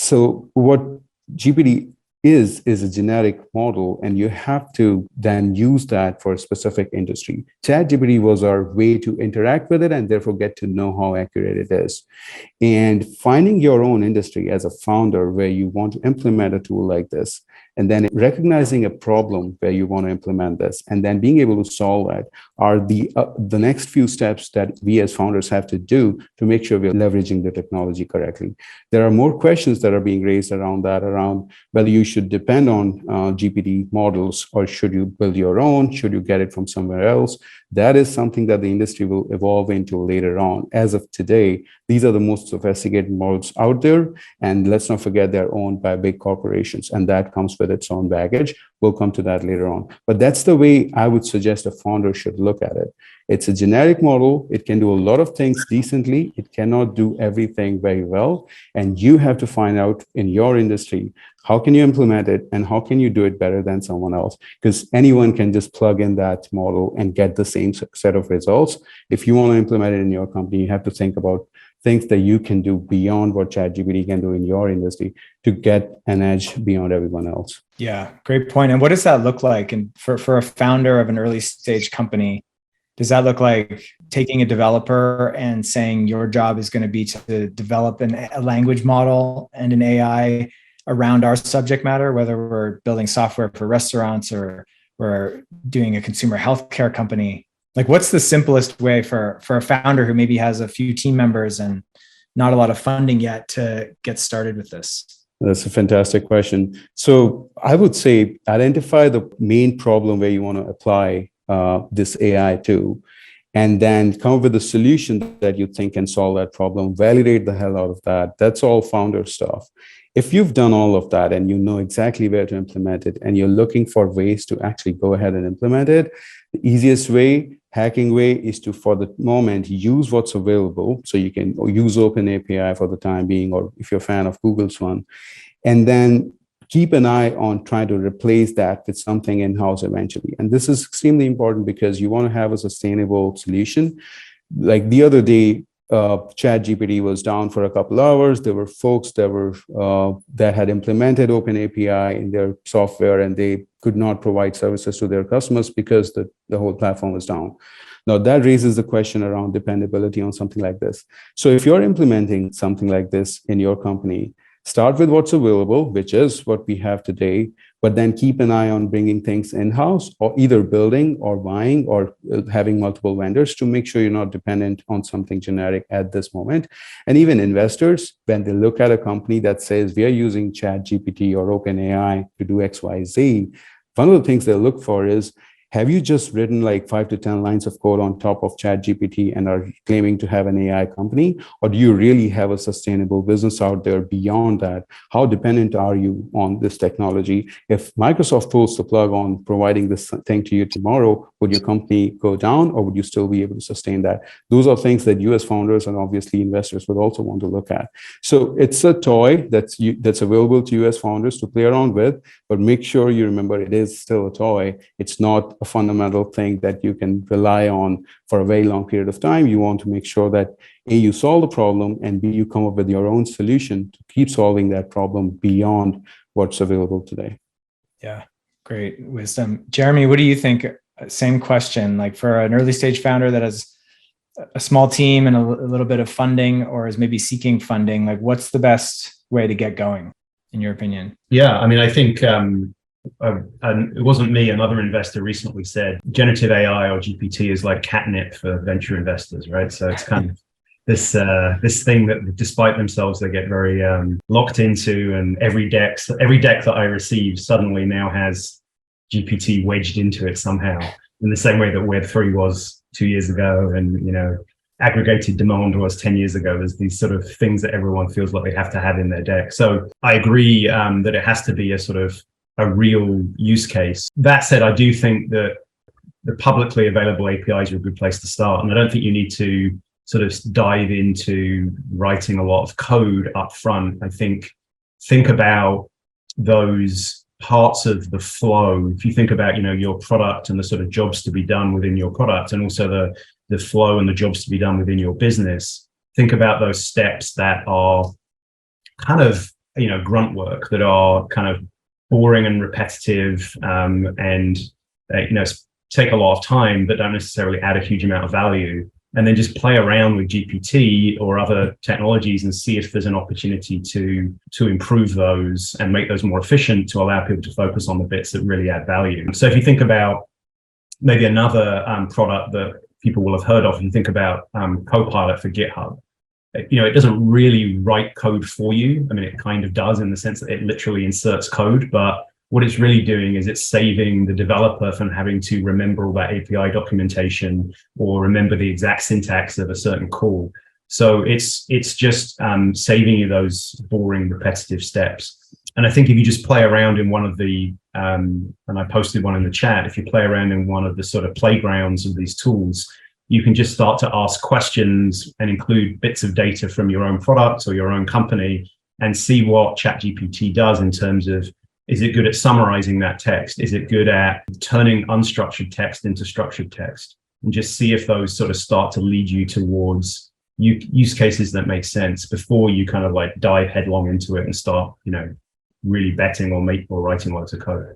So what GPT is a generic model, and you have to then use that for a specific industry. ChatGPT was our way to interact with it and therefore get to know how accurate it is. And finding your own industry as a founder where you want to implement a tool like this, and then recognizing a problem where you want to implement this, and then being able to solve it are the next few steps that we as founders have to do to make sure we're leveraging the technology correctly. There are more questions that are being raised around that, around whether you should depend on GPT models or should you build your own, should you get it from somewhere else. That is something that the industry will evolve into later on. As of today, these are the most sophisticated models out there. And let's not forget they're owned by big corporations, and that comes with its own baggage. We'll come to that later on. But that's the way I would suggest a founder should look at it. It's a generic model. It can do a lot of things decently. It cannot do everything very well. And you have to find out in your industry, how can you implement it and how can you do it better than someone else? Because anyone can just plug in that model and get the same set of results. If you want to implement it in your company, you have to think about things that you can do beyond what ChatGPT can do in your industry to get an edge beyond everyone else. Yeah, great point. And what does that look like? And for a founder of an early stage company, does that look like taking a developer and saying your job is going to be to develop a language model and an AI around our subject matter, whether we're building software for restaurants or we're doing a consumer healthcare company? Like, what's the simplest way for a founder who maybe has a few team members and not a lot of funding yet to get started with this? That's a fantastic question. So I would say identify the main problem where you want to apply this AI to, and then come up with a solution that you think can solve that problem, validate the hell out of that. That's all founder stuff. If you've done all of that and you know exactly where to implement it and you're looking for ways to actually go ahead and implement it, the easiest way, hacking way, is to, for the moment, use what's available. So you can use OpenAPI for the time being, or if you're a fan of Google's one, and then keep an eye on trying to replace that with something in-house eventually. And this is extremely important because you want to have a sustainable solution. Like the other day, ChatGPT was down for a couple hours. There were folks that had implemented OpenAPI in their software, and they could not provide services to their customers because the whole platform was down. Now, that raises the question around dependability on something like this. So if you're implementing something like this in your company, start with what's available, which is what we have today, but then keep an eye on bringing things in-house, or either building or buying or having multiple vendors to make sure you're not dependent on something generic at this moment. And even investors, when they look at a company that says we are using ChatGPT or OpenAI to do X, Y, Z, one of the things they look for is, have you just written like 5 to 10 lines of code on top of ChatGPT and are claiming to have an AI company? Or do you really have a sustainable business out there beyond that? How dependent are you on this technology? If Microsoft pulls the plug on providing this thing to you tomorrow, would your company go down, or would you still be able to sustain that? Those are things that you as founders and obviously investors would also want to look at. So it's a toy that's available to you as founders to play around with, but make sure you remember it is still a toy. It's not a fundamental thing that you can rely on for a very long period of time. You want to make sure that A, you solve the problem, and B, you come up with your own solution to keep solving that problem beyond what's available today. Yeah, great wisdom. Jeremy, what do you think? Same question, like for an early stage founder that has a small team and a little bit of funding, or is maybe seeking funding, like what's the best way to get going, in your opinion? Yeah, I mean, I think and it wasn't me, another investor recently said generative AI or GPT is like catnip for venture investors, right? So it's kind of this thing that despite themselves they get very locked into, and every deck that I receive suddenly now has GPT wedged into it somehow, in the same way that Web3 was 2 years ago, and aggregated demand was 10 years ago. There's these sort of things that everyone feels like they have to have in their deck. So I agree that it has to be a real use case. That said, I do think that the publicly available APIs are a good place to start. And I don't think you need to sort of dive into writing a lot of code up front. I think about those parts of the flow. If you think about, your product and the sort of jobs to be done within your product, and also the flow and the jobs to be done within your business, think about those steps that are kind of grunt work that are kind of boring and repetitive, and take a lot of time, but don't necessarily add a huge amount of value. And then just play around with GPT or other technologies and see if there's an opportunity to improve those and make those more efficient to allow people to focus on the bits that really add value. So if you think about maybe another product that people will have heard of, you think about Copilot for GitHub. It doesn't really write code for you. I mean, it kind of does in the sense that it literally inserts code, but what it's really doing is it's saving the developer from having to remember all that API documentation or remember the exact syntax of a certain call. So it's just saving you those boring, repetitive steps. And I think if you just play around in one of the, and I posted one in the chat, if you play around in one of the sort of playgrounds of these tools, you can just start to ask questions and include bits of data from your own product or your own company and see what ChatGPT does in terms of, is it good at summarizing that text? Is it good at turning unstructured text into structured text? And just see if those sort of start to lead you towards use cases that make sense before you kind of like dive headlong into it and start, really betting or writing loads of code.